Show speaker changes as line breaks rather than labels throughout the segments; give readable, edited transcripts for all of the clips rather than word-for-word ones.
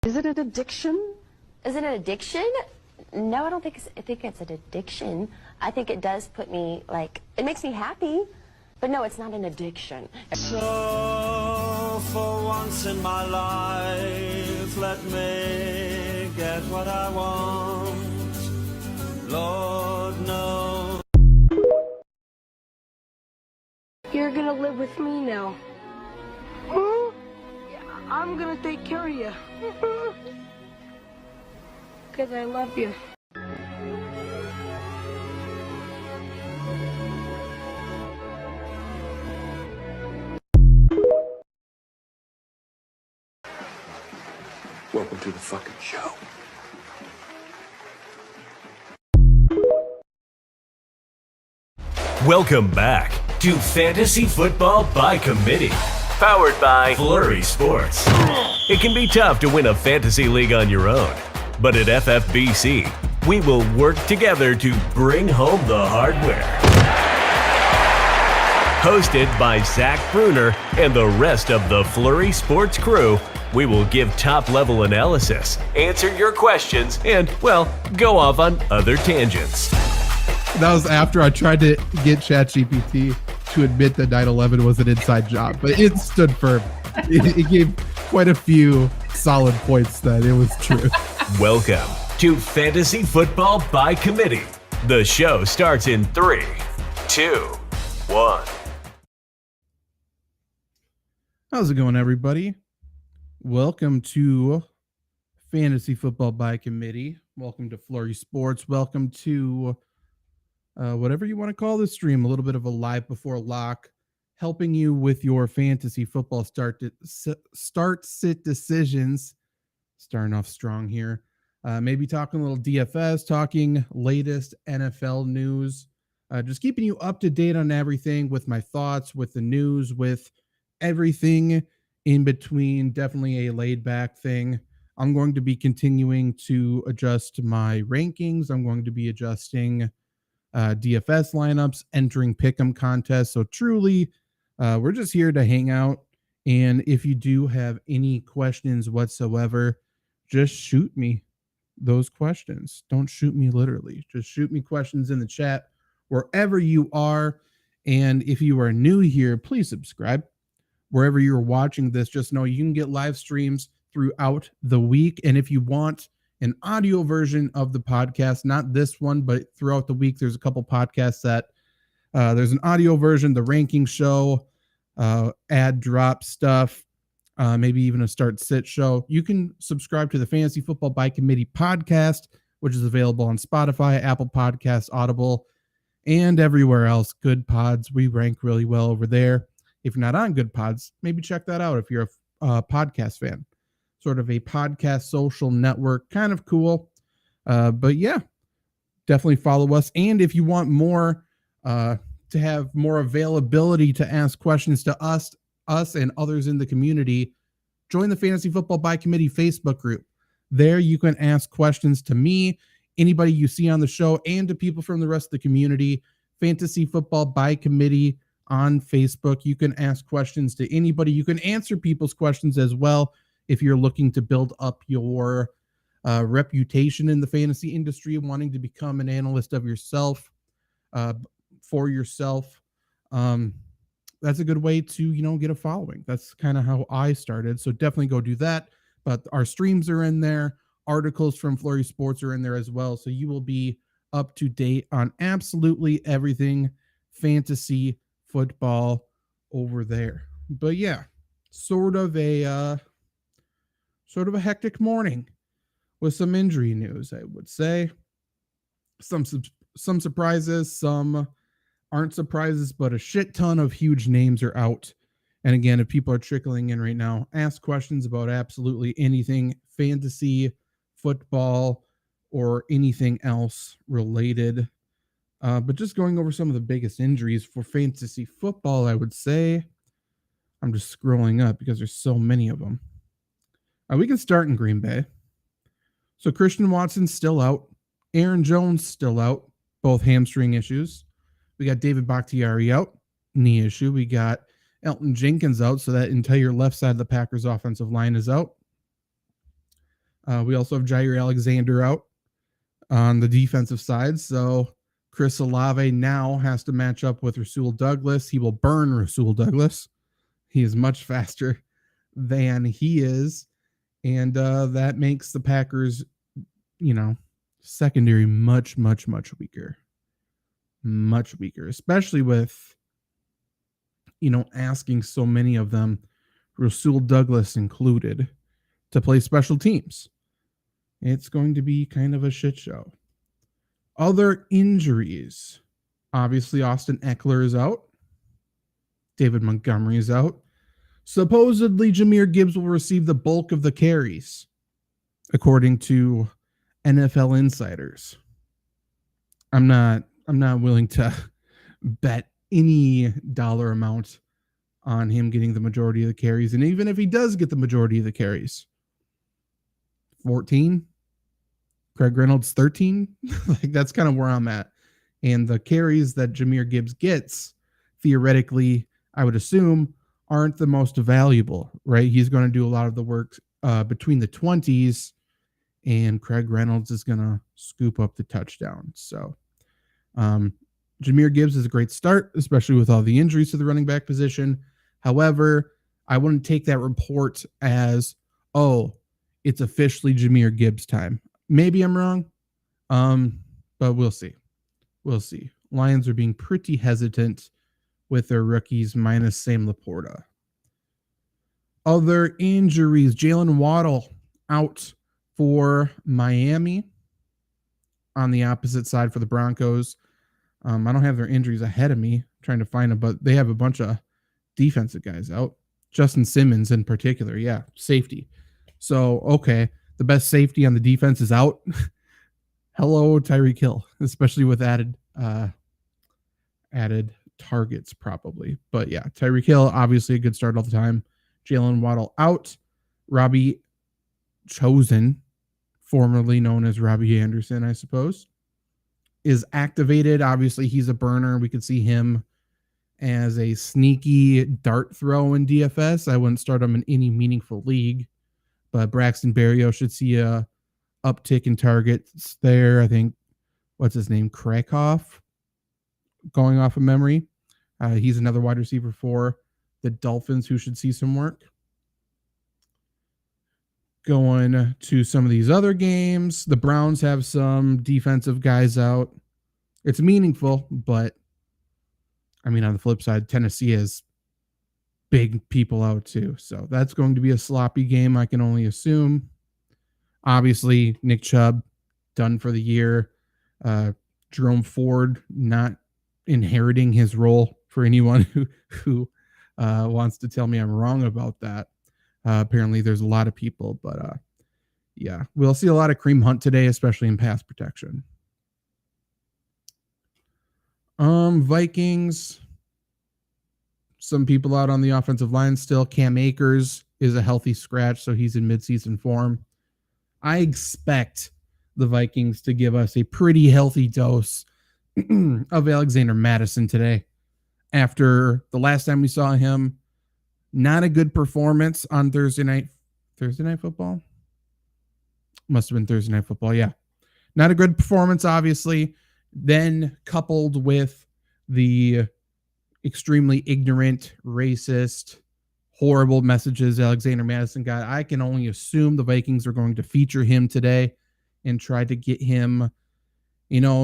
Is it an addiction?
Is it an addiction? No, I don't think I think it's an addiction. I think it does put me, like, it makes me happy. But no, it's not an addiction.
So, for once in my life, let me get what I want. Lord knows.
You're gonna live with me now. Huh? Yeah, I'm gonna take care of you. Because I love you.
Welcome to the fucking show.
Welcome back to Fantasy Football by Committee, powered by Flurry Sports. It can be tough to win a fantasy league on your own, but at FFBC, we will work together to bring home the hardware. Hosted by Zach Bruner and the rest of the Flurry Sports crew, we will give top-level analysis, answer your questions, and, well, go off on other tangents.
That was after I tried to get ChatGPT to admit that 9/11 was an inside job, but it stood firm. It gave quite a few solid points that it was true.
Welcome to Fantasy Football by Committee. The show starts in 3, 2, 1.
How's it going, everybody? Welcome to Fantasy Football by Committee. Welcome to Flurry Sports. Welcome to whatever you want to call this stream, a little bit of a live before lock, helping you with your fantasy football start-sit decisions. Starting off strong here. Maybe talking a little DFS, talking latest NFL news, just keeping you up to date on everything with my thoughts, with the news, with everything in between. Definitely a laid back thing. I'm going to be continuing to adjust my rankings. I'm going to be adjusting DFS lineups, entering pick'em contests. So truly, we're just here to hang out. And if you do have any questions whatsoever, just shoot me those questions. Don't shoot me literally. Just shoot me questions in the chat wherever you are. And if you are new here, please subscribe. Wherever you're watching this, just know you can get live streams throughout the week. And if you want an audio version of the podcast, not this one, but throughout the week, there's a couple podcasts that there's an audio version, the ranking show, ad drop stuff, maybe even a start sit show. You can subscribe to the Fantasy Football by Committee podcast, which is available on Spotify, Apple Podcasts, Audible, and everywhere else. Good Pods. We rank really well over there. If you're not on Good Pods, maybe check that out if you're a podcast fan. Sort of a podcast social network, kind of cool. But yeah, definitely follow us. And if you want more, to have more availability to ask questions to us and others in the community, join the Fantasy Football by Committee Facebook group. There you can ask questions to me, anybody you see on the show, and to people from the rest of the community. Fantasy Football by Committee on Facebook. You can ask questions to anybody. You can answer people's questions as well if you're looking to build up your reputation in the fantasy industry, wanting to become an analyst of yourself, for yourself. That's a good way to, get a following. That's kind of how I started. So definitely go do that. But our streams are in there. Articles from Flurry Sports are in there as well. So you will be up to date on absolutely everything fantasy football over there. But yeah, sort of a hectic morning with some injury news, I would say. Some surprises, some aren't surprises, but a shit ton of huge names are out. And again, if people are trickling in right now, ask questions about absolutely anything fantasy, football, or anything else related. But just going over some of the biggest injuries for fantasy football, I would say. I'm just scrolling up because there's so many of them. We can start in Green Bay. So Christian Watson's still out. Aaron Jones still out. Both hamstring issues. We got David Bakhtiari out. Knee issue. We got Elton Jenkins out. So that entire left side of the Packers offensive line is out. We also have Jair Alexander out on the defensive side. So Chris Olave now has to match up with Rasul Douglas. He will burn Rasul Douglas. He is much faster than he is. And that makes the Packers, secondary much, much, much weaker. Much weaker, especially with, asking so many of them, Rasul Douglas included, to play special teams. It's going to be kind of a shit show. Other injuries. Obviously, Austin Eckler is out. David Montgomery is out. Supposedly, Jahmyr Gibbs will receive the bulk of the carries, according to NFL insiders. I'm not willing to bet any dollar amount on him getting the majority of the carries. And even if he does get the majority of the carries, 14, Craig Reynolds 13, like that's kind of where I'm at. And the carries that Jahmyr Gibbs gets, theoretically, I would assume, aren't the most valuable, right? He's going to do a lot of the work between the 20s, and Craig Reynolds is going to scoop up the touchdown. So Jahmyr Gibbs is a great start, especially with all the injuries to the running back position. However, I wouldn't take that report as, it's officially Jahmyr Gibbs time. Maybe I'm wrong, but we'll see. We'll see. Lions are being pretty hesitant with their rookies minus Sam Laporta. Other injuries, Jalen Waddle out for Miami. On the opposite side for the Broncos. I don't have their injuries ahead of me, trying to find them, but they have a bunch of defensive guys out. Justin Simmons in particular, safety. So, okay, the best safety on the defense is out. Hello, Tyreek Hill, especially with added targets probably. But yeah, Tyreek Hill, obviously a good start all the time. Jalen Waddle out. Robbie Chosen, formerly known as Robbie Anderson, I suppose, is activated. Obviously, he's a burner. We could see him as a sneaky dart throw in DFS. I wouldn't start him in any meaningful league, but Braxton Berrios should see a uptick in targets there. I think, what's his name? Krakoff, going off of memory. He's another wide receiver for the Dolphins who should see some work. Going to some of these other games, the Browns have some defensive guys out. It's meaningful, but on the flip side, Tennessee has big people out too. So that's going to be a sloppy game, I can only assume. Obviously, Nick Chubb done for the year. Jerome Ford not inheriting his role, for anyone who wants to tell me I'm wrong about that. Apparently there's a lot of people, but we'll see a lot of Kareem Hunt today, especially in pass protection. Vikings, some people out on the offensive line still. Cam Akers is a healthy scratch, so he's in midseason form. I expect the Vikings to give us a pretty healthy dose of Alexander Mattison today. After the last time we saw him, not a good performance on Thursday night football. Must have been Thursday night football. Yeah. Not a good performance, obviously. Then coupled with the extremely ignorant, racist, horrible messages Alexander Mattison got, I can only assume the Vikings are going to feature him today and try to get him,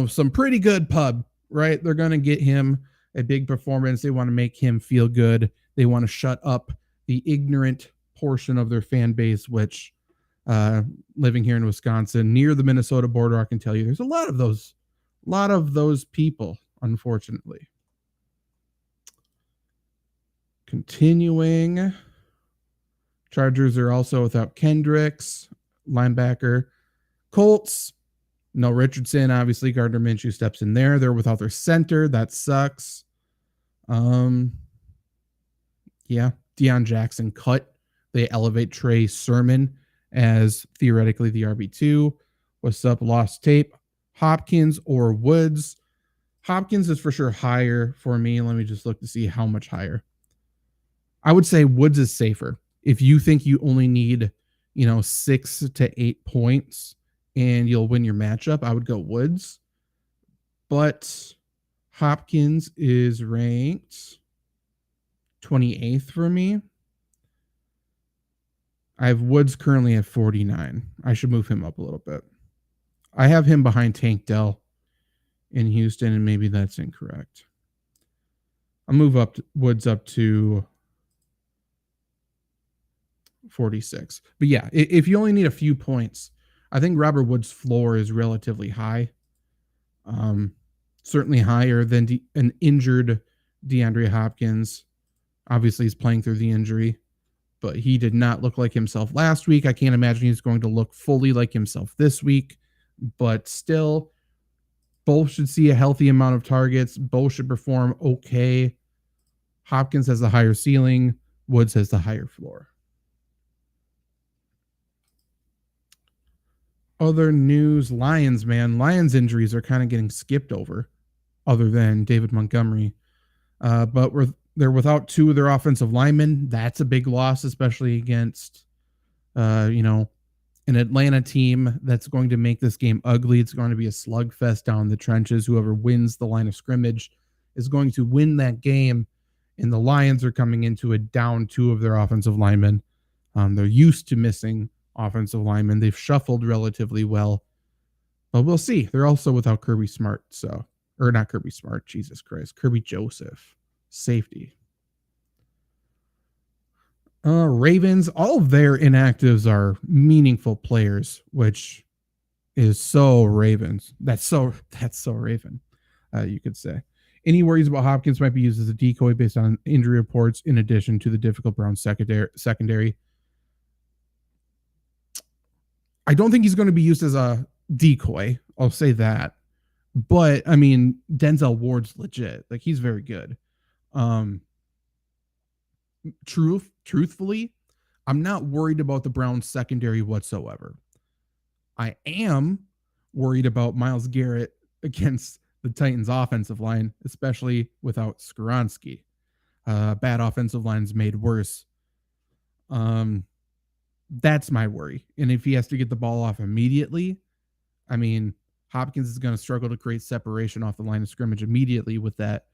some pretty good pub, right? They're going to get him a big performance. They want to make him feel good. They want to shut up the ignorant portion of their fan base, which living here in Wisconsin near the Minnesota border, I can tell you there's a lot of those people, unfortunately. Continuing, Chargers are also without Kendricks, linebacker. Colts, no Richardson. Obviously, Gardner Minshew steps in there. They're without their center. That sucks. Deion Jackson cut. They elevate Trey Sermon as theoretically the RB2. What's up? Lost tape. Hopkins or Woods. Hopkins is for sure higher for me. Let me just look to see how much higher. I would say Woods is safer. If you think you only need 6 to 8 points and you'll win your matchup, I would go Woods. But Hopkins is ranked 28th for me. I have Woods currently at 49. I should move him up a little bit. I have him behind Tank Dell in Houston, and maybe that's incorrect. I'll move Woods up to 46. But yeah, if you only need a few points, I think Robert Woods' floor is relatively high. Certainly higher than an injured DeAndre Hopkins. Obviously, he's playing through the injury, but he did not look like himself last week. I can't imagine he's going to look fully like himself this week, but still, both should see a healthy amount of targets. Both should perform okay. Hopkins has the higher ceiling. Woods has the higher floor. Other news, Lions, man. Lions injuries are kind of getting skipped over, other than David Montgomery. But they're without 2 of their offensive linemen. That's a big loss, especially against, an Atlanta team that's going to make this game ugly. It's going to be a slugfest down the trenches. Whoever wins the line of scrimmage is going to win that game. And the Lions are coming into a down 2 of their offensive linemen. They're used to missing offensive linemen. They've shuffled relatively well, but we'll see. They're also without Kirby Smart. Not Kirby Smart. Jesus Christ. Kirby Joseph. Safety. Ravens, all of their inactives are meaningful players, which is so Ravens. That's so Raven, you could say. Any worries about Hopkins might be used as a decoy based on injury reports, in addition to the difficult Browns secondary. I don't think he's going to be used as a decoy. I'll say that. But, I mean, Denzel Ward's legit. Like, he's very good. Truthfully, I'm not worried about the Browns secondary whatsoever. I am worried about Myles Garrett against the Titans offensive line, especially without Skoronski. Bad offensive lines made worse. That's my worry. And if he has to get the ball off immediately, I mean, Hopkins is going to struggle to create separation off the line of scrimmage immediately with that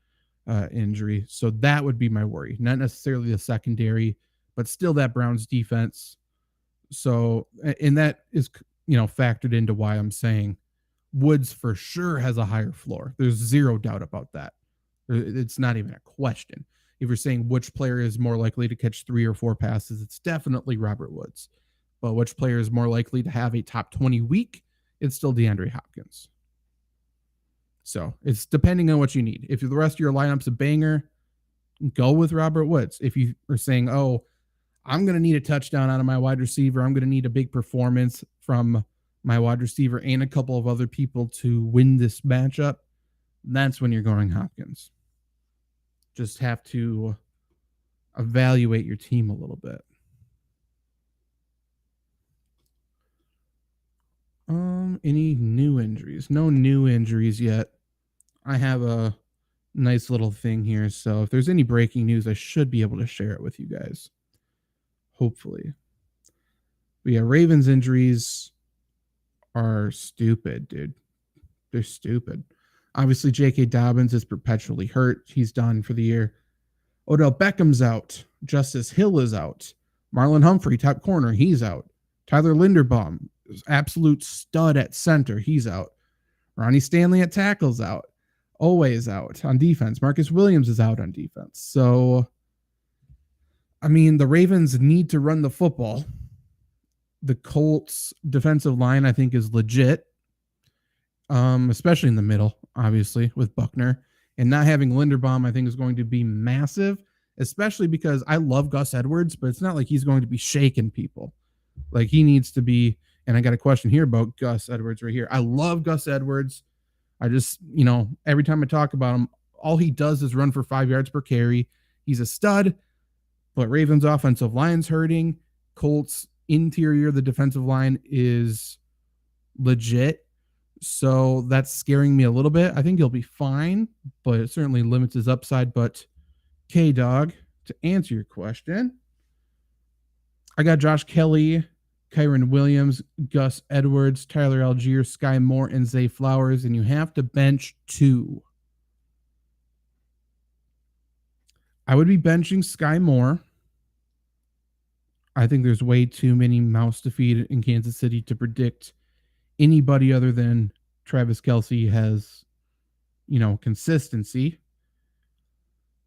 injury. So that would be my worry. Not necessarily the secondary, but still that Browns defense. So, and that is, factored into why I'm saying Woods for sure has a higher floor. There's zero doubt about that. It's not even a question. If you're saying which player is more likely to catch 3 or 4 passes, it's definitely Robert Woods. But which player is more likely to have a top 20 week? It's still DeAndre Hopkins. So it's depending on what you need. If the rest of your lineup's a banger, go with Robert Woods. If you are saying, oh, I'm going to need a touchdown out of my wide receiver, I'm going to need a big performance from my wide receiver and a couple of other people to win this matchup, that's when you're going Hopkins. Just have to evaluate your team a little bit. Any new injuries? No new injuries yet. I have a nice little thing here, so if there's any breaking news, I should be able to share it with you guys. Hopefully. But yeah, Ravens injuries are stupid, dude. They're stupid. Obviously, J.K. Dobbins is perpetually hurt. He's done for the year. Odell Beckham's out. Justice Hill is out. Marlon Humphrey, top corner, he's out. Tyler Linderbaum, absolute stud at center, he's out. Ronnie Stanley at tackle's out. Always out on defense. Marcus Williams is out on defense. So, I mean, the Ravens need to run the football. The Colts defensive line, I think, is legit. Especially in the middle, obviously, with Buckner. And not having Linderbaum, I think, is going to be massive, especially because I love Gus Edwards, but it's not like he's going to be shaking people. Like, he needs to be, and I got a question here about Gus Edwards right here. I love Gus Edwards. I just, every time I talk about him, all he does is run for 5 yards per carry. He's a stud, but Ravens offensive line's hurting. Colts interior, the defensive line is legit. So that's scaring me a little bit. I think he'll be fine, but it certainly limits his upside. But K-Dog, to answer your question, I got Josh Kelly Kyron Williams, Gus Edwards, Tyler Algier, Sky Moore, and Zay Flowers, and you have to bench 2. I would be benching Sky Moore. I think there's way too many mouths to feed in Kansas City to predict anybody other than Travis Kelce has, consistency.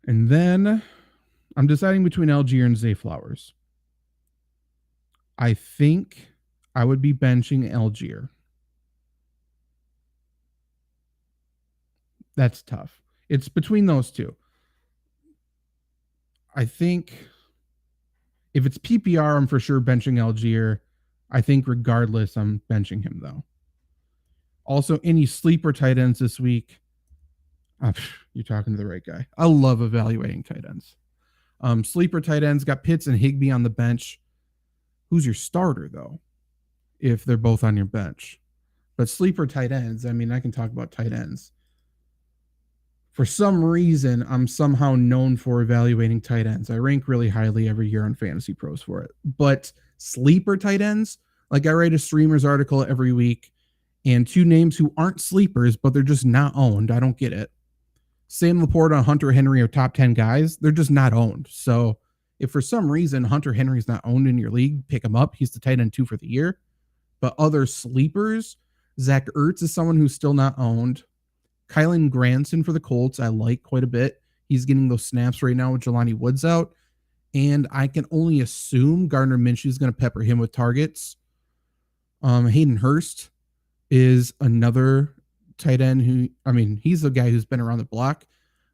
And then I'm deciding between Algier and Zay Flowers. I think I would be benching Algier. That's tough. It's between those two. I think if it's PPR, I'm for sure benching Algier. I think regardless, I'm benching him, though. Also, any sleeper tight ends this week? You're talking to the right guy. I love evaluating tight ends. Sleeper tight ends got Pitts and Higbee on the bench. Who's your starter, though, if they're both on your bench? But sleeper tight ends, I mean, I can talk about tight ends. For some reason, I'm somehow known for evaluating tight ends. I rank really highly every year on Fantasy Pros for it. But sleeper tight ends, like I write a streamers article every week, and 2 names who aren't sleepers, but they're just not owned. I don't get it. Sam Laporta and Hunter Henry are top 10 guys. They're just not owned. So if for some reason Hunter Henry's not owned in your league, pick him up. He's the tight end 2 for the year. But other sleepers, Zach Ertz is someone who's still not owned. Kylan Granson for the Colts, I like quite a bit. He's getting those snaps right now with Jelani Woods out. And I can only assume Gardner Minshew is going to pepper him with targets. Hayden Hurst is another tight end he's the guy who's been around the block.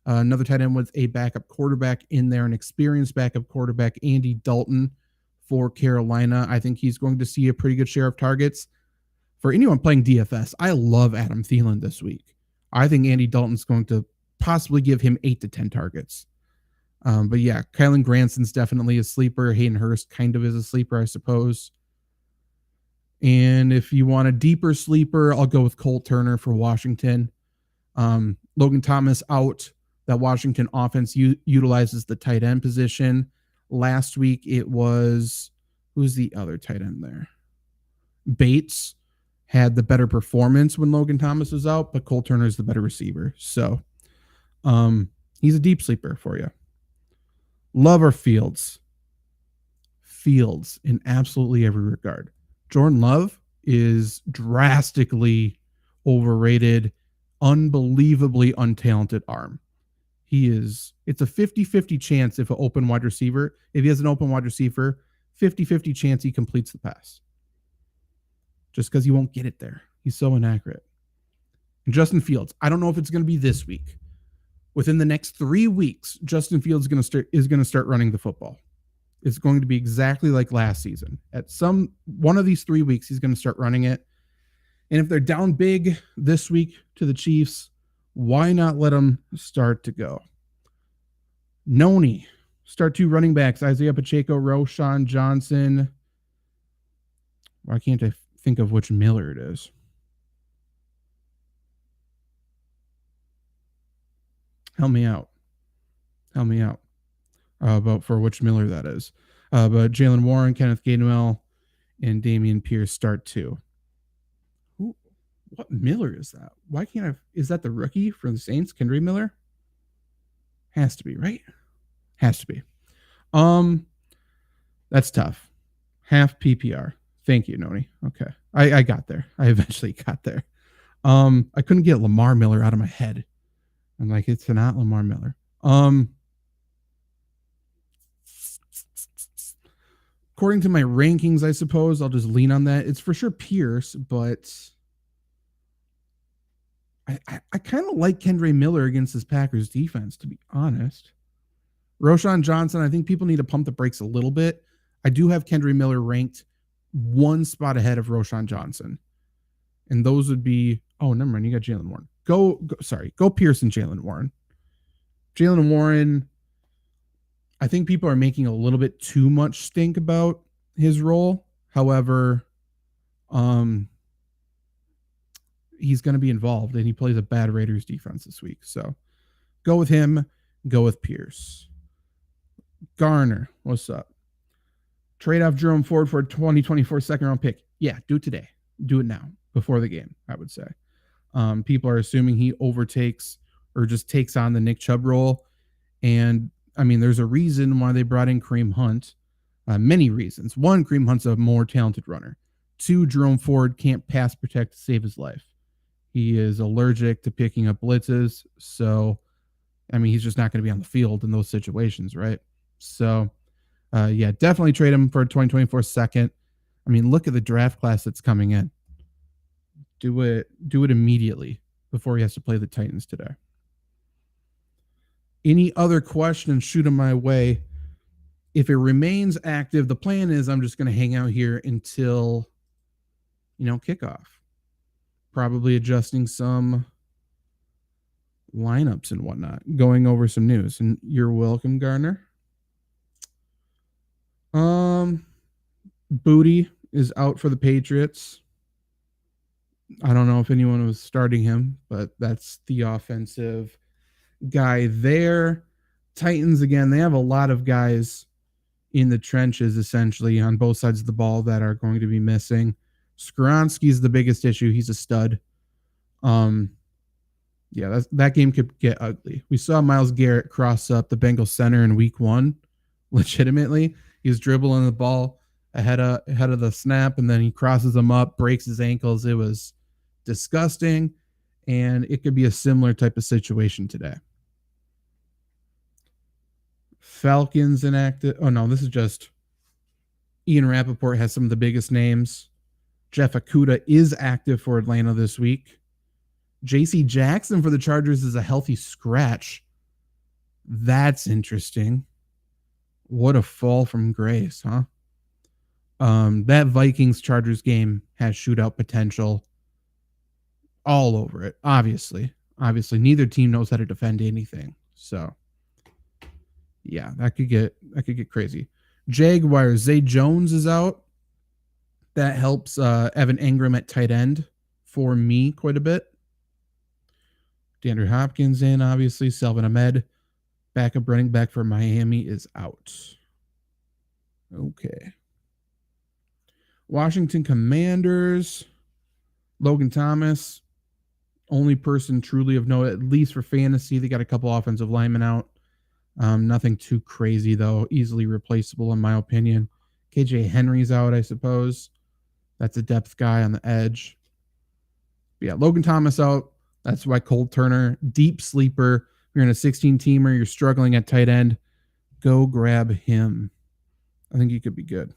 Another tight end with a backup quarterback in there, an experienced backup quarterback, Andy Dalton for Carolina. I think he's going to see a pretty good share of targets. For anyone playing DFS, I love Adam Thielen this week. I think Andy Dalton's going to possibly give him 8 to 10 targets. But yeah, Kylan Granson's definitely a sleeper. Hayden Hurst kind of is a sleeper, I suppose. And if you want a deeper sleeper, I'll go with Cole Turner for Washington. Logan Thomas out. That Washington offense utilizes the tight end position. Last week it was, who's the other tight end there? Bates had the better performance when Logan Thomas was out, but Cole Turner is the better receiver. So he's a deep sleeper for you. Love our Fields. Fields in absolutely every regard. Jordan Love is drastically overrated, unbelievably untalented arm. It's a 50-50 chance if he has an open wide receiver, 50-50 chance he completes the pass. Just because he won't get it there. He's so inaccurate. And Justin Fields, I don't know if it's going to be this week. Within the next 3 weeks, Justin Fields is going to start running the football. It's going to be exactly like last season. At one of these 3 weeks, he's going to start running it. And if they're down big this week to the Chiefs, why not let them start to go? Noni, start 2 running backs, Isaiah Pacheco, Roschon Johnson. Why can't I think of which Miller it is? Help me out. About for which Miller that is. But Jalen Warren, Kenneth Gainwell, and Dameon Pierce start 2. What Miller is that? Why can't is that the rookie for the Saints, Kendre Miller? Has to be, right? Has to be. That's tough. Half PPR. Thank you, Noni. Okay. I got there. I eventually got there. I couldn't get Lamar Miller out of my head. I'm like, it's not Lamar Miller. According to my rankings, I suppose I'll just lean on that. It's for sure Pierce, but I kind of like Kendre Miller against this Packers defense, to be honest. Roschon Johnson, I think people need to pump the brakes a little bit. I do have Kendre Miller ranked 1 spot ahead of Roschon Johnson. And those would be, oh, never mind, you got Jalen Warren. Go Pierce and Jalen Warren. Jalen Warren, I think people are making a little bit too much stink about his role. However, he's going to be involved, and he plays a bad Raiders defense this week. So go with him. Go with Pierce. Garner, what's up? Trade off Jerome Ford for a 2024 second round pick. Yeah, do it today. Do it now before the game, I would say. People are assuming he overtakes or just takes on the Nick Chubb role. And I mean, there's a reason why they brought in Kareem Hunt. Many reasons. One, Kareem Hunt's a more talented runner. Two, Jerome Ford can't pass protect to save his life. He is allergic to picking up blitzes. So, I mean, he's just not going to be on the field in those situations, right? So, yeah, definitely trade him for a 2024 second. I mean, look at the draft class that's coming in. Do it immediately before he has to play the Titans today. Any other questions, shoot them my way. If it remains active, the plan is I'm just going to hang out here until, kickoff. Probably adjusting some lineups and whatnot, going over some news. And you're welcome, Gardner. Booty is out for the Patriots. I don't know if anyone was starting him, but that's the offensive guy there. Titans, again, they have a lot of guys in the trenches, essentially, on both sides of the ball that are going to be missing. Skoronski's the biggest issue. He's a stud. Yeah, that game could get ugly. We saw Myles Garrett cross up the Bengals center in week 1, legitimately. He was dribbling the ball ahead of the snap, and then he crosses him up, breaks his ankles. It was disgusting, and it could be a similar type of situation today. Falcons inactive. Oh, no, this is just Ian Rappaport has some of the biggest names. Jeff Okudah is active for Atlanta this week. J.C. Jackson for the Chargers is a healthy scratch. That's interesting. What a fall from grace, huh? That Vikings-Chargers game has shootout potential all over it, obviously. Obviously, neither team knows how to defend anything. So, yeah, that could get crazy. Jaguars, Zay Jones is out. That helps Evan Engram at tight end for me quite a bit. DeAndre Hopkins in, obviously. Salvin Ahmed, backup running back for Miami, is out. Okay. Washington Commanders, Logan Thomas, only person truly of note, at least for fantasy. They got a couple offensive linemen out. Nothing too crazy, though. Easily replaceable, in my opinion. KJ Henry's out, I suppose. That's a depth guy on the edge. But yeah, Logan Thomas out. That's why Cole Turner, deep sleeper. You're in a 16-teamer. You're struggling at tight end. Go grab him. I think he could be good.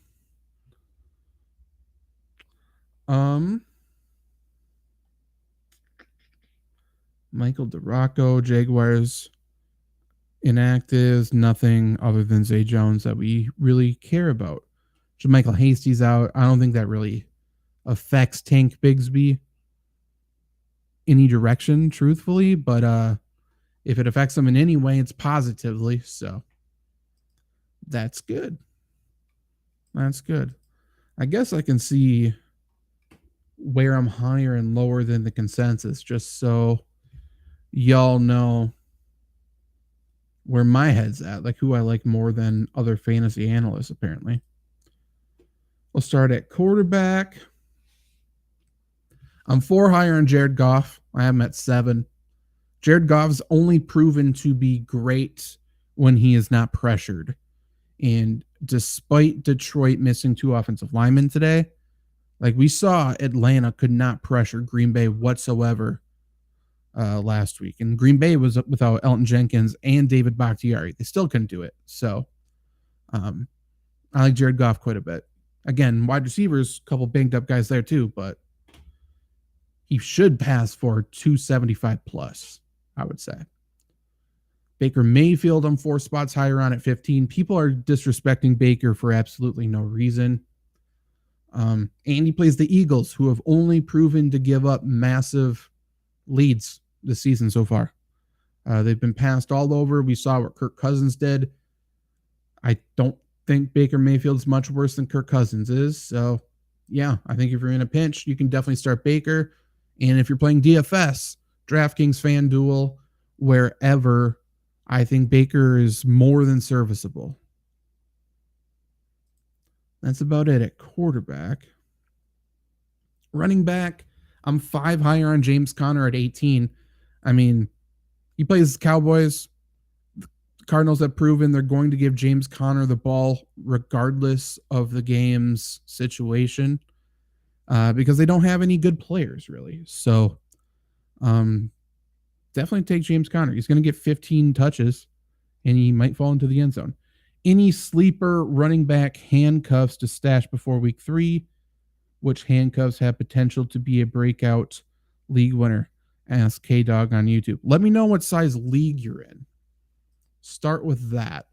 Michael DeRocco, Jaguars, inactives, nothing other than Zay Jones that we really care about. JaMychal Hasty's out. I don't think that really affects Tank Bigsby any direction, truthfully, but if it affects him in any way, it's positively. So that's good. That's good. I guess I can see where I'm higher and lower than the consensus, just so y'all know where my head's at, like who I like more than other fantasy analysts, apparently. We'll start at quarterback. I'm 4 higher on Jared Goff. I have him at 7. Jared Goff's only proven to be great when he is not pressured. And despite Detroit missing 2 offensive linemen today, like we saw, Atlanta could not pressure Green Bay whatsoever last week. And Green Bay was without Elton Jenkins and David Bakhtiari. They still couldn't do it. So I like Jared Goff quite a bit. Again, wide receivers, a couple banged up guys there too, but he should pass for 275 plus, I would say. Baker Mayfield, I'm 4 spots higher on at 15. People are disrespecting Baker for absolutely no reason. And he plays the Eagles, who have only proven to give up massive leads this season so far. They've been passed all over. We saw what Kirk Cousins did. I don't think Baker Mayfield's much worse than Kirk Cousins is. So, yeah, I think if you're in a pinch, you can definitely start Baker. And if you're playing DFS, DraftKings, FanDuel, wherever, I think Baker is more than serviceable. That's about it at quarterback. Running back, I'm 5 higher on James Conner at 18. I mean, he plays Cowboys. The Cardinals have proven they're going to give James Conner the ball regardless of the game's situation because they don't have any good players, really. So definitely take James Conner. He's going to get 15 touches, and he might fall into the end zone. Any sleeper running back handcuffs to stash before week 3? Which handcuffs have potential to be a breakout league winner? Ask K-Dog on YouTube. Let me know what size league you're in. Start with that.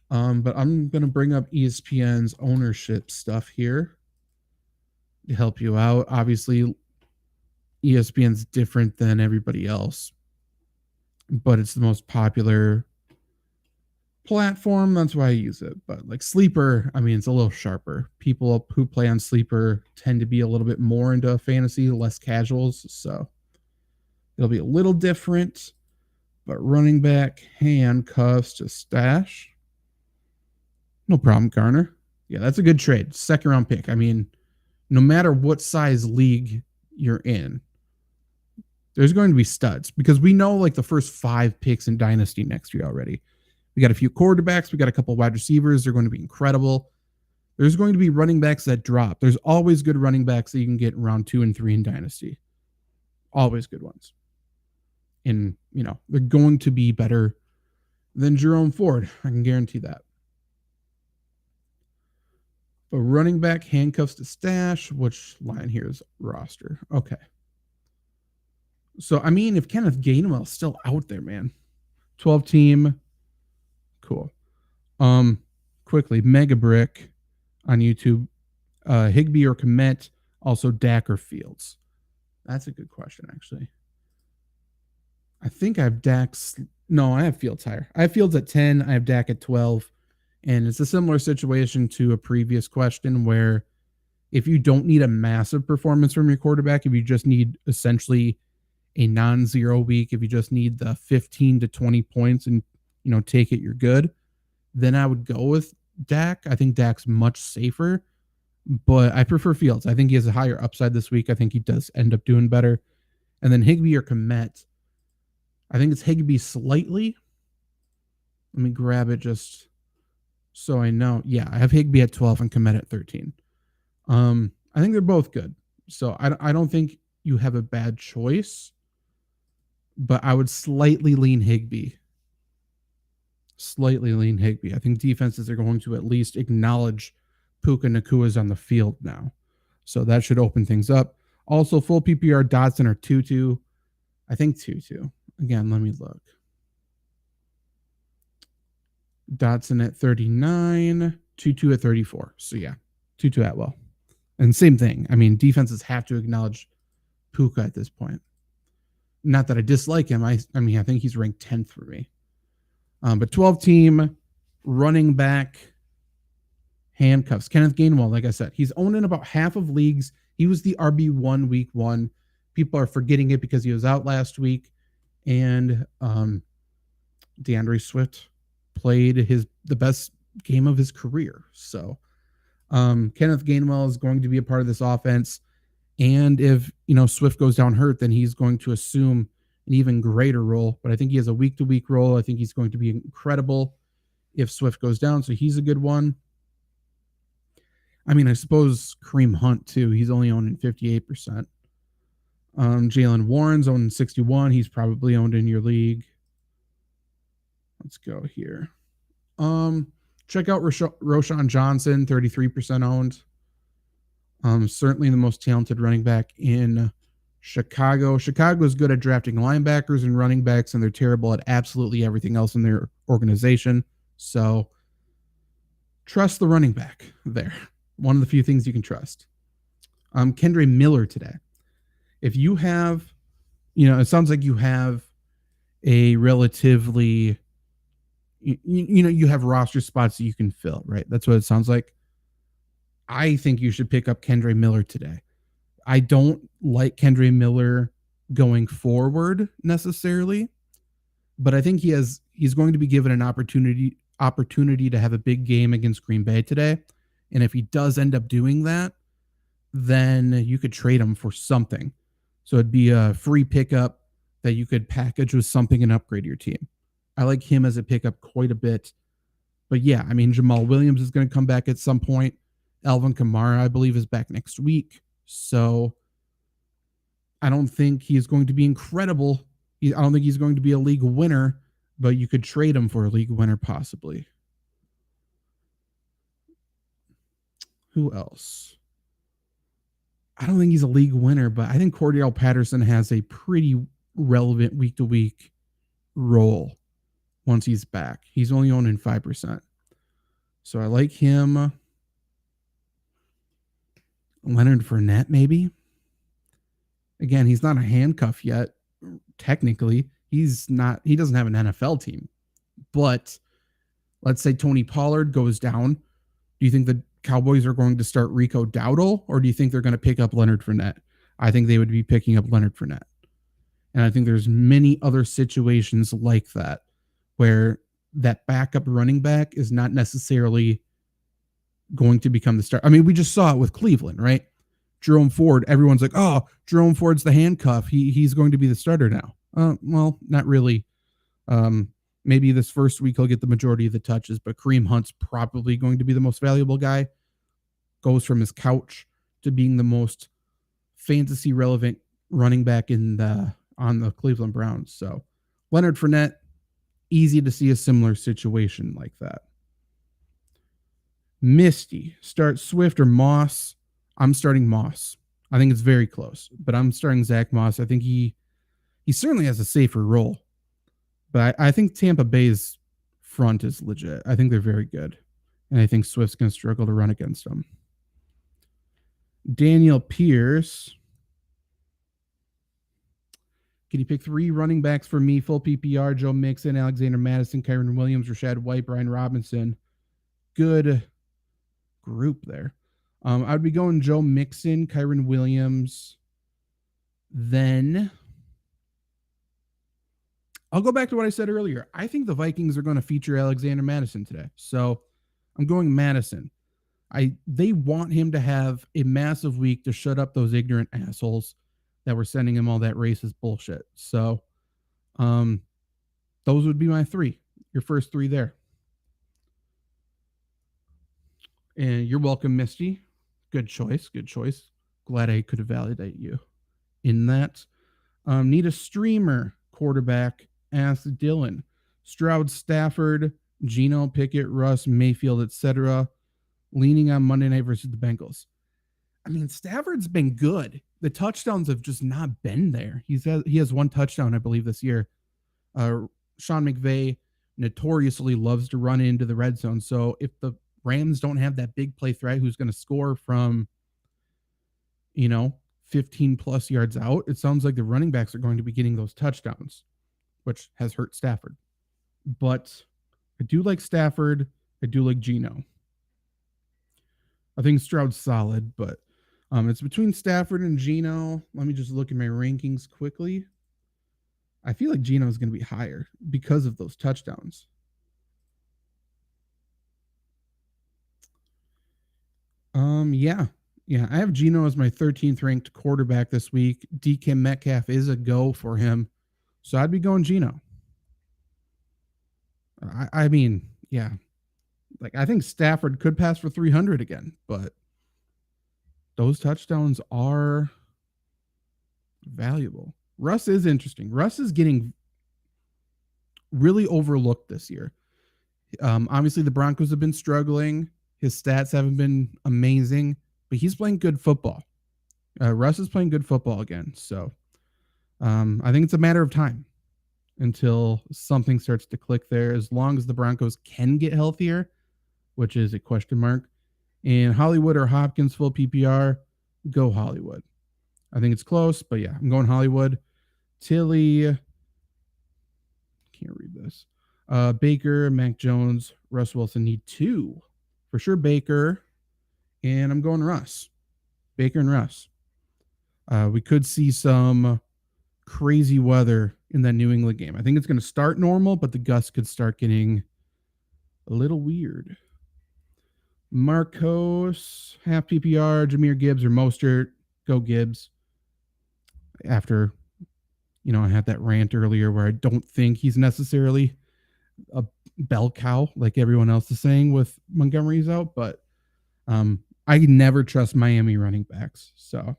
But I'm going to bring up ESPN's ownership stuff here to help you out. Obviously, ESPN's different than everybody else, but it's the most popular platform. That's why I use it. But like Sleeper, I mean, it's a little sharper. People who play on Sleeper tend to be a little bit more into fantasy, less casuals. So it'll be a little different. But running back handcuffs to stash. No problem, Garner. Yeah, that's a good trade. Second round pick. I mean, no matter what size league you're in, there's going to be studs because we know like the first 5 picks in Dynasty next year already. We got a few quarterbacks. We got a couple wide receivers. They're going to be incredible. There's going to be running backs that drop. There's always good running backs that you can get in round 2 and 3 in Dynasty. Always good ones. And, you know, they're going to be better than Jerome Ford. I can guarantee that. But running back handcuffs to stash. Which line here is roster? Okay. So, I mean, if Kenneth Gainwell's still out there, man. 12 team. Cool. Quickly, Mega Brick on YouTube. Higbee or Komet. Also Dak or Fields. That's a good question, actually. I think I have Dak's. No, I have Fields higher. I have Fields at 10. I have Dak at 12. And it's a similar situation to a previous question where if you don't need a massive performance from your quarterback, if you just need essentially a non-zero week, if you just need the 15 to 20 points and, you know, take it, you're good, then I would go with Dak. I think Dak's much safer, but I prefer Fields. I think he has a higher upside this week. I think he does end up doing better. And then Higbee or Komet. I think it's Higbee slightly. Let me grab it just so I know. Yeah, I have Higbee at 12 and Komet at 13. I think they're both good. So I don't think you have a bad choice, but I would slightly lean Higbee. Slightly lean Higbee. I think defenses are going to at least acknowledge Puka Nakua's on the field now. So that should open things up. Also, full PPR Dotson or Tutu. I think Tutu. Again, let me look. Dotson at 39, Tutu at 34. So yeah, Tutu Atwell. And same thing. I mean, defenses have to acknowledge Puka at this point. Not that I dislike him. I mean, I think he's ranked 10th for me. But 12 team running back handcuffs. Kenneth Gainwell, like I said, he's owned in about half of leagues. He was the RB1 week 1. People are forgetting it because he was out last week. And DeAndre Swift played the best game of his career. So Kenneth Gainwell is going to be a part of this offense. And if, you know, Swift goes down hurt, then he's going to assume an even greater role. But I think he has a week-to-week role. I think he's going to be incredible if Swift goes down. So he's a good one. I mean, I suppose Kareem Hunt, too. He's only owned in 58%. Jalen Warren's owned in 61. He's probably owned in your league. Let's go here. Check out Roschon Johnson, 33% owned. Certainly the most talented running back in Chicago. Chicago's good at drafting linebackers and running backs, and they're terrible at absolutely everything else in their organization. So trust the running back there. One of the few things you can trust. Kendre Miller today. If you have, you know, it sounds like you have a relatively, you know, you have roster spots that you can fill, right? That's what it sounds like. I think you should pick up Kendre Miller today. I don't like Kendre Miller going forward necessarily, but I think he's going to be given an opportunity to have a big game against Green Bay today. And if he does end up doing that, then you could trade him for something. So it'd be a free pickup that you could package with something and upgrade your team. I like him as a pickup quite a bit. But yeah, I mean, Jamal Williams is going to come back at some point. Alvin Kamara, I believe, is back next week. So I don't think he's going to be incredible. I don't think he's going to be a league winner, but you could trade him for a league winner possibly. Who else? I don't think he's a league winner, but I think Cordell Patterson has a pretty relevant week-to-week role once he's back. He's only owned in 5%. So I like him. Leonard Fournette, maybe. Again, he's not a handcuff yet. Technically, he doesn't have an NFL team. But let's say Tony Pollard goes down. Do you think the Cowboys are going to start Rico Dowdle, or do you think they're going to pick up Leonard Fournette? I think they would be picking up Leonard Fournette. And I think there's many other situations like that where that backup running back is not necessarily going to become the start. I mean, we just saw it with Cleveland, right? Jerome Ford, everyone's like, oh, Jerome Ford's the handcuff. He's going to be the starter now. Well, not really. Maybe this first week he'll get the majority of the touches, but Kareem Hunt's probably going to be the most valuable guy. Goes from his couch to being the most fantasy relevant running back on the Cleveland Browns. So Leonard Fournette, easy to see a similar situation like that. Misty, start Swift or Moss? I'm starting Moss. I think it's very close, but I'm starting Zach Moss. I think he certainly has a safer role. But I think Tampa Bay's front is legit. I think they're very good. And I think Swift's going to struggle to run against them. Daniel Pierce. Can you pick 3 running backs for me? Full PPR, Joe Mixon, Alexander Madison, Kyren Williams, Rashad White, Brian Robinson. Good group there. I'd be going Joe Mixon, Kyren Williams. Then I'll go back to what I said earlier. I think the Vikings are going to feature Alexander Madison today. So I'm going Madison. They want him to have a massive week to shut up those ignorant assholes that were sending him all that racist bullshit. So those would be my 3. Your first 3 there. And you're welcome, Misty. Good choice. Good choice. Glad I could validate you in that. Need a streamer quarterback. Ask Dylan. Stroud, Stafford, Geno, Pickett, Russ, Mayfield, etc. Leaning on Monday night versus the Bengals. I mean, Stafford's been good. The touchdowns have just not been there. He has 1 touchdown, I believe, this year. Sean McVay notoriously loves to run into the red zone. So if the Rams don't have that big play threat who's going to score from, 15 plus yards out, it sounds like the running backs are going to be getting those touchdowns, which has hurt Stafford. But I do like Stafford. I do like Geno. I think Stroud's solid, but it's between Stafford and Geno. Let me just look at my rankings quickly. I feel like Geno is going to be higher because of those touchdowns. Yeah. I have Geno as my 13th ranked quarterback this week. DK Metcalf is a go for him. So I'd be going Geno. I mean, yeah. Like, I think Stafford could pass for 300 again, but those touchdowns are valuable. Russ is interesting. Russ is getting really overlooked this year. Obviously, the Broncos have been struggling. His stats haven't been amazing, but he's playing good football. Russ is playing good football again. So I think it's a matter of time until something starts to click there, as long as the Broncos can get healthier, which is a question mark. And Hollywood or Hopkins full PPR, go Hollywood. I think it's close, but yeah, I'm going Hollywood. Tilly, can't read this. Baker, Mac Jones, Russ Wilson need 2. For sure, Baker. And I'm going Russ. Baker and Russ. We could see some crazy weather in that New England game. I think it's going to start normal, but the gusts could start getting a little weird. Marcos, half PPR, Jahmyr Gibbs or Mostert. Go Gibbs. After, I had that rant earlier where I don't think he's necessarily a bell cow like everyone else is saying with Montgomery's out, but I never trust Miami running backs. So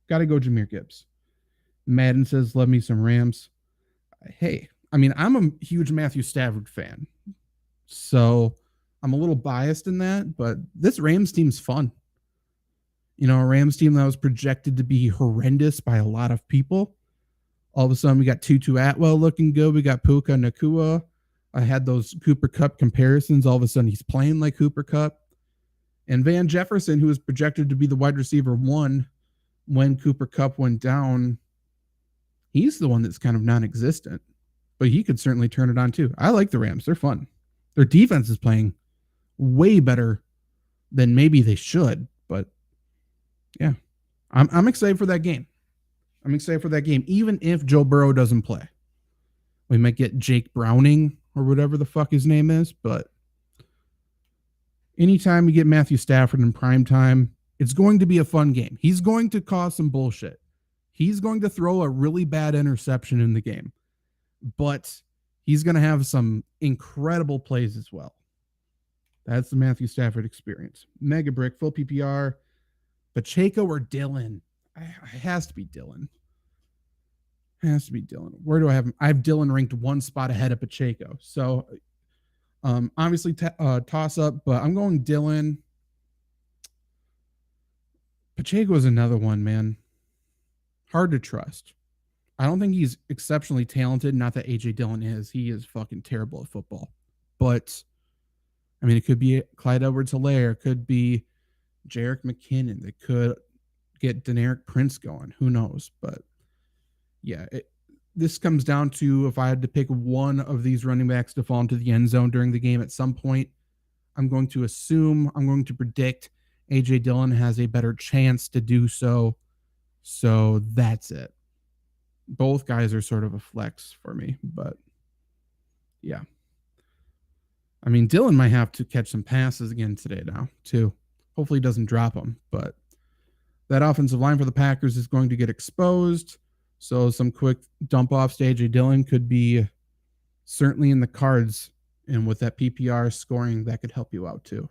got to go Jahmyr Gibbs. Madden says, love me some Rams. Hey, I'm a huge Matthew Stafford fan. So I'm a little biased in that, but this Rams team's fun. A Rams team that was projected to be horrendous by a lot of people. All of a sudden, we got Tutu Atwell looking good. We got Puka Nacua. I had those Cooper Kupp comparisons. All of a sudden, he's playing like Cooper Kupp. And Van Jefferson, who was projected to be the wide receiver 1 when Cooper Kupp went down, he's the one that's kind of non-existent. But he could certainly turn it on, too. I like the Rams. They're fun. Their defense is playing way better than maybe they should. But, yeah, I'm excited for that game. Even if Joe Burrow doesn't play. We might get Jake Browning or whatever the fuck his name is, but anytime you get Matthew Stafford in prime time, it's going to be a fun game. He's going to cause some bullshit. He's going to throw a really bad interception in the game, but he's going to have some incredible plays as well. That's the Matthew Stafford experience. Mega Brick, full PPR, Pacheco or Dylan? It has to be Dylan. Where do I have him? I have Dylan ranked 1 spot ahead of Pacheco. So obviously toss up, but I'm going Dylan. Pacheco is another one, man. Hard to trust. I don't think he's exceptionally talented. Not that AJ Dillon is. He is fucking terrible at football. But, it could be Clyde Edwards-Helaire. It could be Jerick McKinnon. They could get Deneric Prince going. Who knows? But, yeah, this comes down to if I had to pick one of these running backs to fall into the end zone during the game at some point, I'm going to predict AJ Dillon has a better chance to do so. So that's it. Both guys are sort of a flex for me, but yeah. Dillon might have to catch some passes again today now, too. Hopefully he doesn't drop them, but that offensive line for the Packers is going to get exposed. So some quick dump offs to AJ Dillon could be certainly in the cards. And with that PPR scoring, that could help you out too.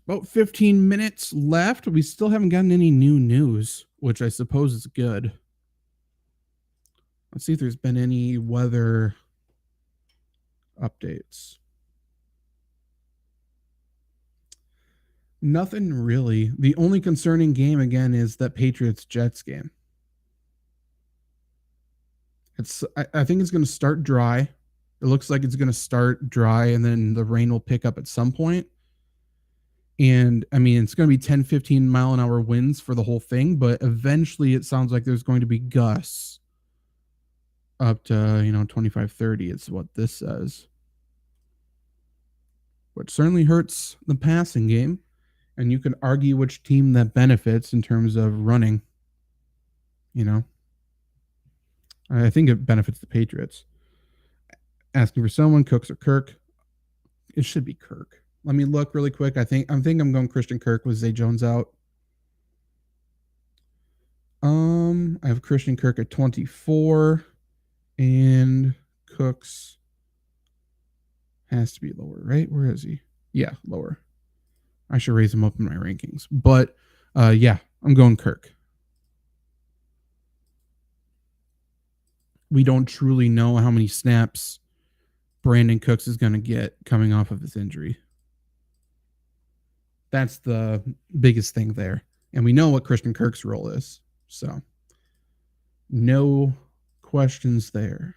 About 15 minutes left. We still haven't gotten any new news, which I suppose is good. Let's see if there's been any weather updates. Nothing really. The only concerning game, again, is that Patriots-Jets game. I think it's going to start dry. It looks like it's going to start dry, and then the rain will pick up at some point. And, it's going to be 10, 15 mile an hour winds for the whole thing, but eventually it sounds like there's going to be gusts up to, 25, 30. It's what this says. Which certainly hurts the passing game. And you can argue which team that benefits in terms of running. I think it benefits the Patriots. Asking for someone, Cooks or Kirk. It should be Kirk. Let me look really quick. I think I'm going Christian Kirk with Zay Jones out. I have Christian Kirk at 24, and Cooks has to be lower, right? Where is he? Yeah, lower. I should raise him up in my rankings. But, yeah, I'm going Kirk. We don't truly know how many snaps Brandon Cooks is going to get coming off of his injury. That's the biggest thing there. And we know what Christian Kirk's role is. So, no questions there.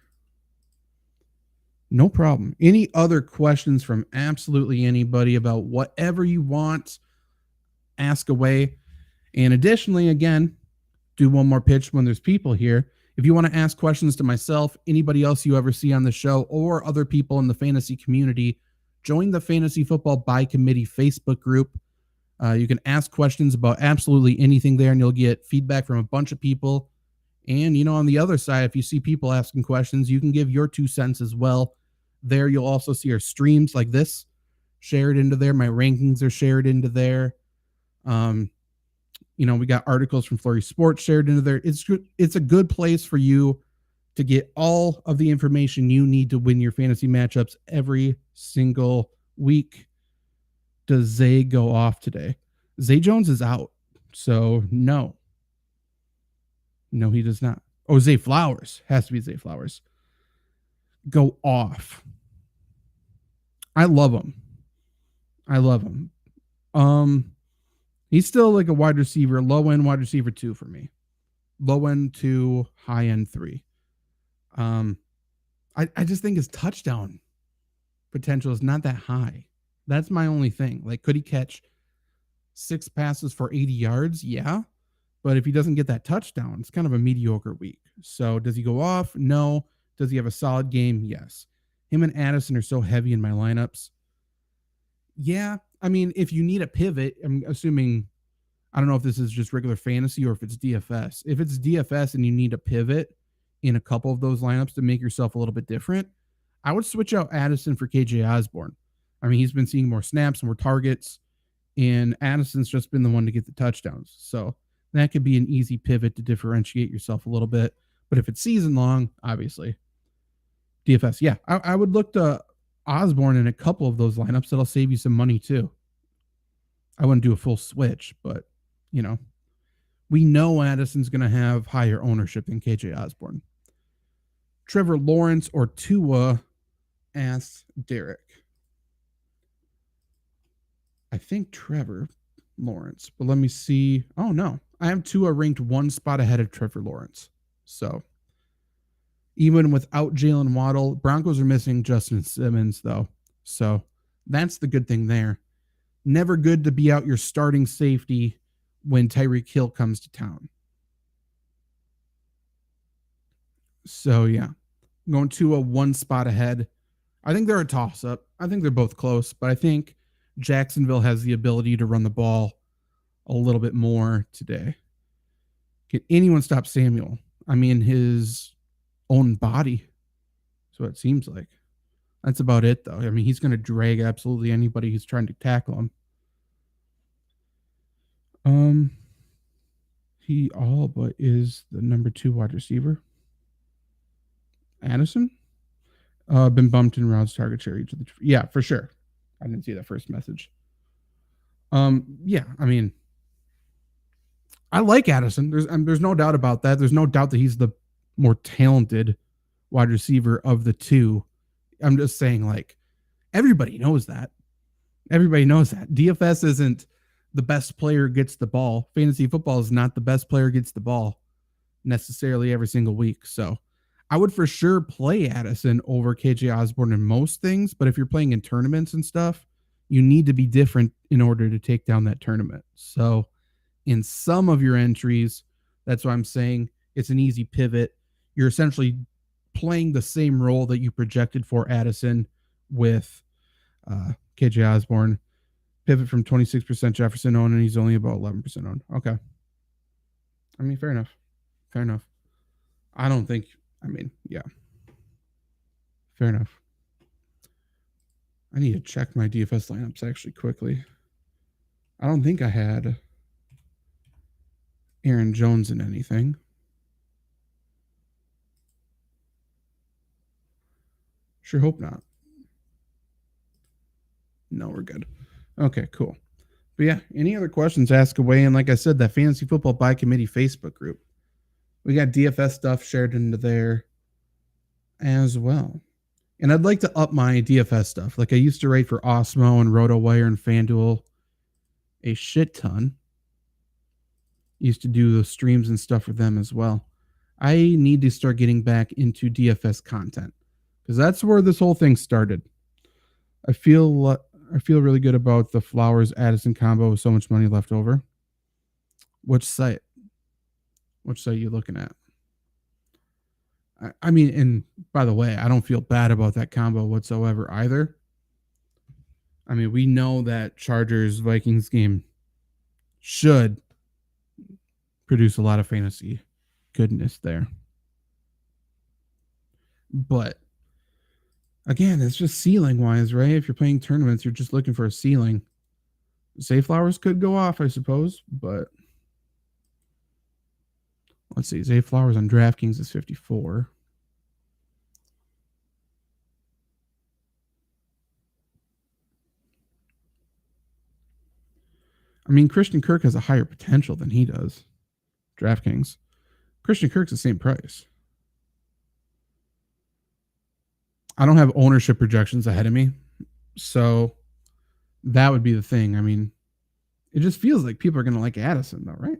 No problem. Any other questions from absolutely anybody about whatever you want, ask away. And additionally, again, do one more pitch when there's people here. If you want to ask questions to myself, anybody else you ever see on the show, or other people in the fantasy community, join the Fantasy Football by Committee Facebook group. You can ask questions about absolutely anything there, and you'll get feedback from a bunch of people. And, on the other side, if you see people asking questions, you can give your 2 cents as well. there. You'll also see our streams like this shared into there. My rankings are shared into there. We got articles from Flurry Sports shared into there. It's a good place for you to get all of the information you need to win your fantasy matchups every single week. Does Zay go off today? Zay Jones is out. So no, he does not. Oh, Zay Flowers. Has to be Zay Flowers. Go off. I love him. He's still like a wide receiver, low end wide receiver 2 for me. Low end 2, high end 3. I just think his touchdown potential is not that high. That's my only thing. Like, could he catch 6 passes for 80 yards? Yeah. But if he doesn't get that touchdown, it's kind of a mediocre week. So does he go off? No. Does he have a solid game? Yes. Him and Addison are so heavy in my lineups. Yeah. I mean, if you need a pivot, I'm assuming, I don't know if this is just regular fantasy or if it's DFS. If it's DFS and you need a pivot in a couple of those lineups to make yourself a little bit different, I would switch out Addison for KJ Osborne. I mean, he's been seeing more snaps, more targets, and Addison's just been the one to get the touchdowns. So that could be an easy pivot to differentiate yourself a little bit. But if it's season long, obviously, DFS. Yeah, I would look to Osborne in a couple of those lineups. That'll save you some money too. I wouldn't do a full switch, but, we know Addison's going to have higher ownership than KJ Osborne. Trevor Lawrence or Tua, asks Derek. I think Trevor Lawrence, but let me see. Oh, no. I have Tua ranked 1 spot ahead of Trevor Lawrence. So even without Jalen Waddle, Broncos are missing Justin Simmons, though. So that's the good thing there. Never good to be out your starting safety when Tyreek Hill comes to town. So, yeah. Going to a 1 spot ahead. I think they're a toss-up. I think they're both close, but I think Jacksonville has the ability to run the ball a little bit more today. Can anyone stop Samuel? I mean, his own body. That's what it seems like. That's about it, though. I mean, he's going to drag absolutely anybody who's trying to tackle him. He all but is the number 2 wide receiver. Addison? Been bumped in routes target share each of the... Yeah, for sure. I didn't see that first message. Yeah, I mean, I like Addison. There's no doubt about that. There's no doubt that he's the more talented wide receiver of the 2. I'm just saying, like, everybody knows that. Everybody knows that. DFS isn't the best player gets the ball. Fantasy football is not the best player gets the ball necessarily every single week. So I would for sure play Addison over KJ Osborne in most things, but if you're playing in tournaments and stuff, you need to be different in order to take down that tournament. So in some of your entries, that's why I'm saying it's an easy pivot. You're essentially playing the same role that you projected for Addison with KJ Osborne. Pivot from 26% Jefferson owned, and he's only about 11% owned. Okay. I mean, fair enough. Fair enough. I don't think, I mean, yeah. Fair enough. I need to check my DFS lineups actually quickly. I don't think I had Aaron Jones in anything. Sure hope not. No, we're good. Okay, cool. But yeah, any other questions, ask away. And like I said, that Fantasy Football by Committee Facebook group, we got DFS stuff shared into there as well. And I'd like to up my DFS stuff. Like I used to write for Osmo and RotoWire and FanDuel a shit ton. Used to do the streams and stuff for them as well. I need to start getting back into DFS content because that's where this whole thing started. I feel really good about the Flowers Addison combo with so much money left over. Which site? Which site are you looking at? I mean, and by the way, I don't feel bad about that combo whatsoever either. I mean, we know that Chargers-Vikings game should produce a lot of fantasy goodness there. But Again, it's just ceiling wise, right? If you're playing tournaments, you're just looking for a ceiling. Zay Flowers could go off, I suppose, but let's see. Zay Flowers on DraftKings is 54. I mean, Christian Kirk has a higher potential than he does. DraftKings. Christian Kirk's the same price. I don't have ownership projections ahead of me, so that would be the thing. I mean, it just feels like people are going to like Addison, though, right?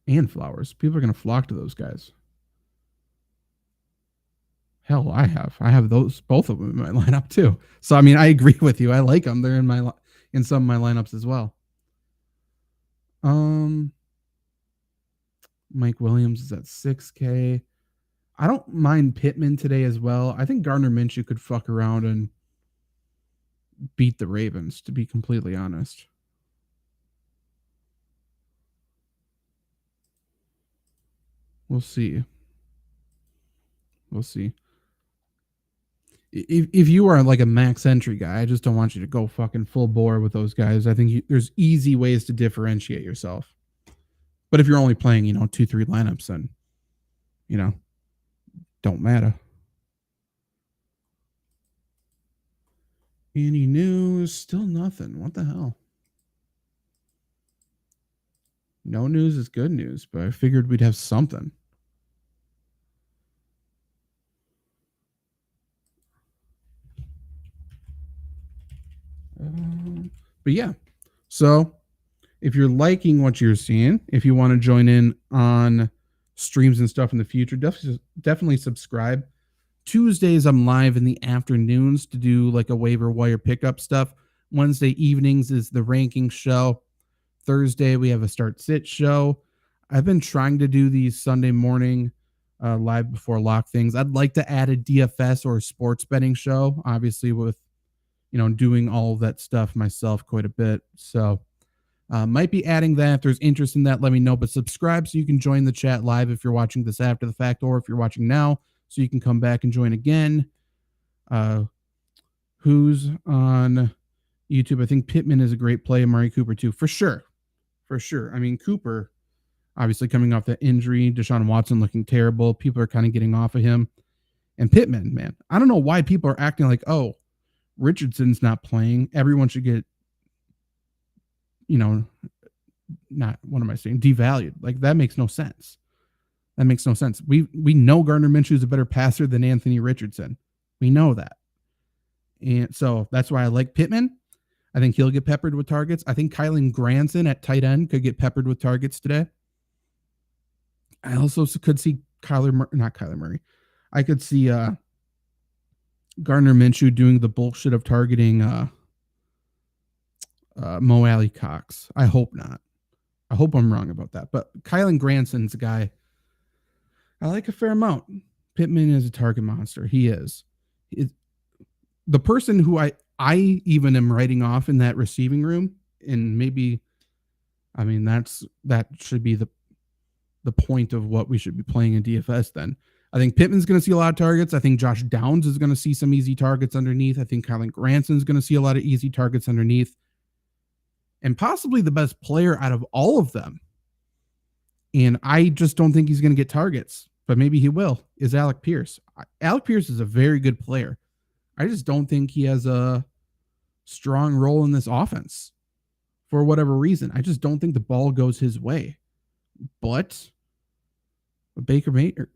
And Flowers. People are going to flock to those guys. Hell, I have those, both of them in my lineup too. So I mean, I agree with you. I like them. They're in some of my lineups as well. Mike Williams is at 6K. I don't mind Pittman today as well. I think Gardner Minshew could fuck around and beat the Ravens, to be completely honest. We'll see. We'll see. If you are like a max entry guy, I just don't want you to go fucking full bore with those guys. I think there's easy ways to differentiate yourself. But if you're only playing, 2-3 lineups, then, don't matter. Any news? Still nothing. What the hell? No news is good news, but I figured we'd have something. But yeah, so if you're liking what you're seeing, if you want to join in on streams and stuff in the future, definitely subscribe. Tuesdays, I'm live in the afternoons to do like a waiver wire pickup stuff. Wednesday evenings is the ranking show. Thursday, we have a start sit show. I've been trying to do these Sunday morning live before lock things. I'd like to add a DFS or a sports betting show, obviously with, doing all of that stuff myself quite a bit. So might be adding that. If there's interest in that, let me know. But subscribe so you can join the chat live if you're watching this after the fact, or if you're watching now, so you can come back and join again. Who's on YouTube? I think Pittman is a great play. Amari Cooper too, for sure. For sure. I mean, Cooper, obviously coming off that injury, Deshaun Watson looking terrible. People are kind of getting off of him. And Pittman, man, I don't know why people are acting like, oh, Richardson's not playing. Everyone should get, not, what am I saying? Devalued. Like, that makes no sense. That makes no sense. We know Gardner Minshew is a better passer than Anthony Richardson. We know that. And so that's why I like Pittman. I think he'll get peppered with targets. I think Kylan Granson at tight end could get peppered with targets today. I also could see not Kyler Murray. I could see Gardner Minshew doing the bullshit of targeting Mo Alley Cox. I hope not. I hope I'm wrong about that. But Kylan Granson's a guy I like a fair amount. Pittman is a target monster. He is. The person who I even am writing off in that receiving room, and maybe, I mean, that should be the point of what we should be playing in DFS then. I think Pittman's going to see a lot of targets. I think Josh Downs is going to see some easy targets underneath. I think Kylan Granson's going to see a lot of easy targets underneath. And possibly the best player out of all of them, and I just don't think he's going to get targets, but maybe he will, is Alec Pierce. Alec Pierce is a very good player. I just don't think he has a strong role in this offense for whatever reason. I just don't think the ball goes his way. But Gardner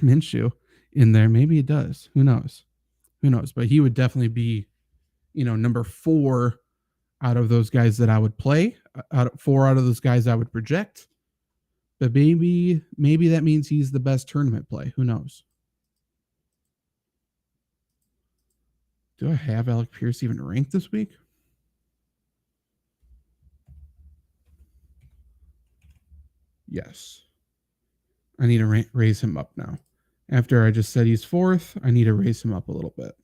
Minshew in there, maybe it does. Who knows? But he would definitely be, number 4 out of those guys that I would play. 4 out of those guys I would project. But maybe that means he's the best tournament play. Who knows? Do I have Alec Pierce even ranked this week? Yes. I need to raise him up now. After I just said he's 4th, I need to raise him up a little bit.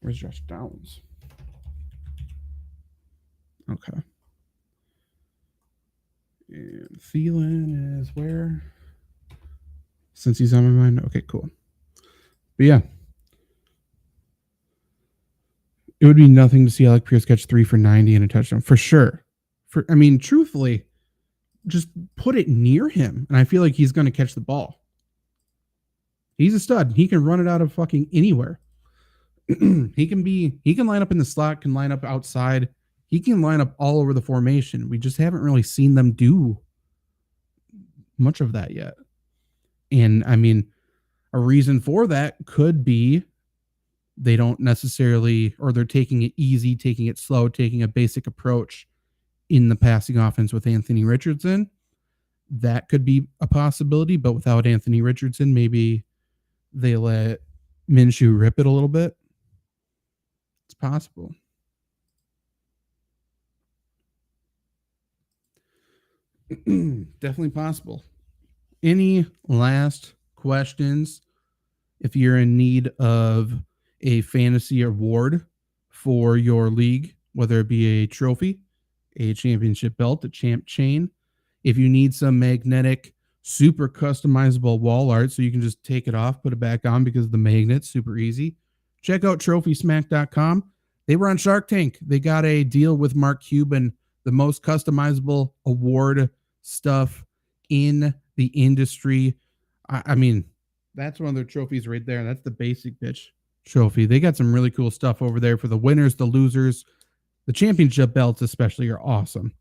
Where's Josh Downs? Okay. And Thielen is where? Since he's on my mind. Okay, cool. But yeah. It would be nothing to see Alec Pierce catch 3 for 90 and a touchdown. For sure. Truthfully, just put it near him, and I feel like he's going to catch the ball. He's a stud. He can run it out of fucking anywhere. He can line up in the slot, can line up outside. He can line up all over the formation. We just haven't really seen them do much of that yet. And I mean, a reason for that could be they don't necessarily, or they're taking it easy, taking it slow, taking a basic approach in the passing offense with Anthony Richardson. That could be a possibility, but without Anthony Richardson, maybe they let Minshew rip it a little bit. It's possible. Definitely possible. Any last questions? If you're in need of a fantasy award for your league, whether it be a trophy, a championship belt, a champ chain, if you need some magnetic, super customizable wall art so you can just take it off, put it back on because of the magnet's super easy, check out TrophySmack.com. They were on Shark Tank. They got a deal with Mark Cuban, the most customizable award stuff in the industry. I mean, that's one of their trophies right there. That's the basic bitch trophy. They got some really cool stuff over there for the winners, the losers. The championship belts especially are awesome.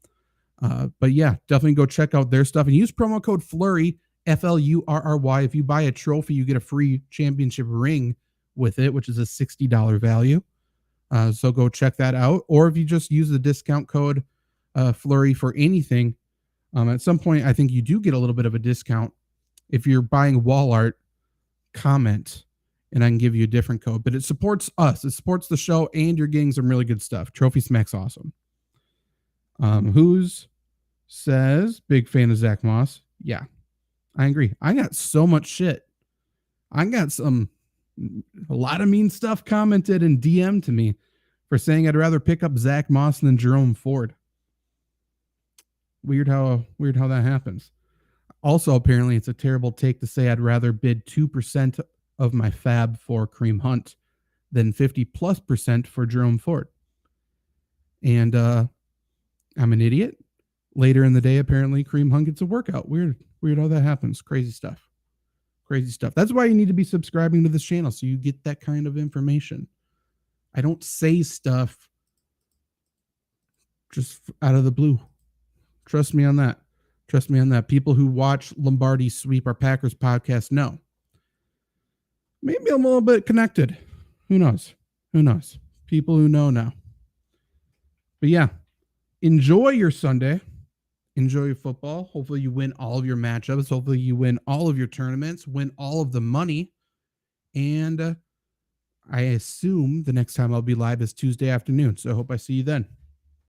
But yeah, definitely go check out their stuff and use promo code Flurry, FLURRY. If you buy a trophy, you get a free championship ring with it, which is a $60 value. So go check that out. Or if you just use the discount code Flurry for anything, at some point, I think you do get a little bit of a discount. If you're buying wall art, comment and I can give you a different code. But it supports us. It supports the show and you're getting some really good stuff. Trophy Smack's awesome. Who's says, big fan of Zach Moss. Yeah, I agree. I got so much shit. I got a lot of mean stuff commented and DM'd to me for saying I'd rather pick up Zach Moss than Jerome Ford. Weird how that happens. Also, apparently, it's a terrible take to say I'd rather bid 2% of my fab for Kareem Hunt than 50+% for Jerome Ford. And I'm an idiot. Later in the day, apparently, Kareem Hunt gets a workout. Weird how that happens. Crazy stuff. That's why you need to be subscribing to this channel, so you get that kind of information. I don't say stuff just out of the blue. Trust me on that. People who watch Lombardi Sweep our Packers podcast know. Maybe I'm a little bit connected. Who knows? People who know now. But yeah, enjoy your Sunday. Enjoy your football. Hopefully you win all of your matchups. Hopefully you win all of your tournaments, win all of the money. And I assume the next time I'll be live is Tuesday afternoon. So I hope I see you then.